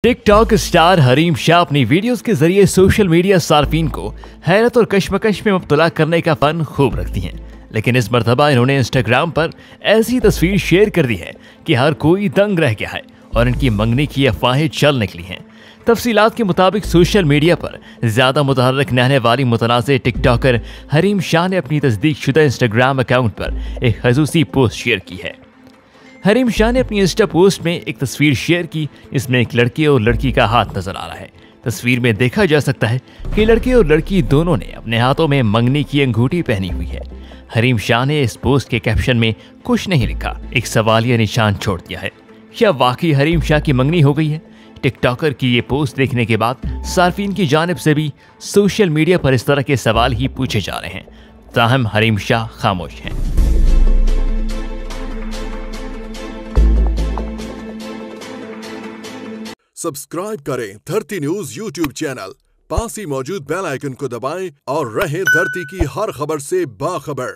TikTok star Hareem Shah अपनी videos के जरिए सोशल मीडिया सार्फिन को हैरत और कश्मकश में मुब्तला करने का फन खूब रखती हैं। लेकिन इस मरतबा इन्होंने इंस्टाग्राम पर ऐसी तस्वीर शेयर कर दी है कि हर कोई दंग रह गया है और इनकी मंगनी की अफवाहें चल निकली हैं। तफसीलात के मुताबिक सोशल मीडिया पर ज्यादा मुतहर्रिक रहने वाली मुतनाज़ टिकटॉकर हरीम शाह ने अपनी तस्दीकशुदा इंस्टाग्राम अकाउंट पर एक खसूसी पोस्ट शेयर की है। हरीम शाह ने अपनी इंस्टा पोस्ट में एक तस्वीर शेयर की जिसमें एक लड़के और लड़की का हाथ नजर आ रहा है। तस्वीर में देखा जा सकता है कि लड़के और लड़की दोनों ने अपने हाथों में मंगनी की अंगूठी पहनी हुई है। हरीम शाह ने इस पोस्ट के कैप्शन में कुछ नहीं लिखा, एक सवालिया निशान छोड़ दिया है। क्या वाकई हरीम शाह की मंगनी हो गई है? टिकटॉकर की ये पोस्ट देखने के बाद सार्फिन की जानिब से भी सोशल मीडिया पर इस तरह के सवाल ही पूछे जा रहे हैं। ताहम हरीम शाह खामोश हैं। सब्सक्राइब करें धरती न्यूज यूट्यूब चैनल, पास ही मौजूद बेल आइकन को दबाएं और रहें धरती की हर खबर से बाखबर।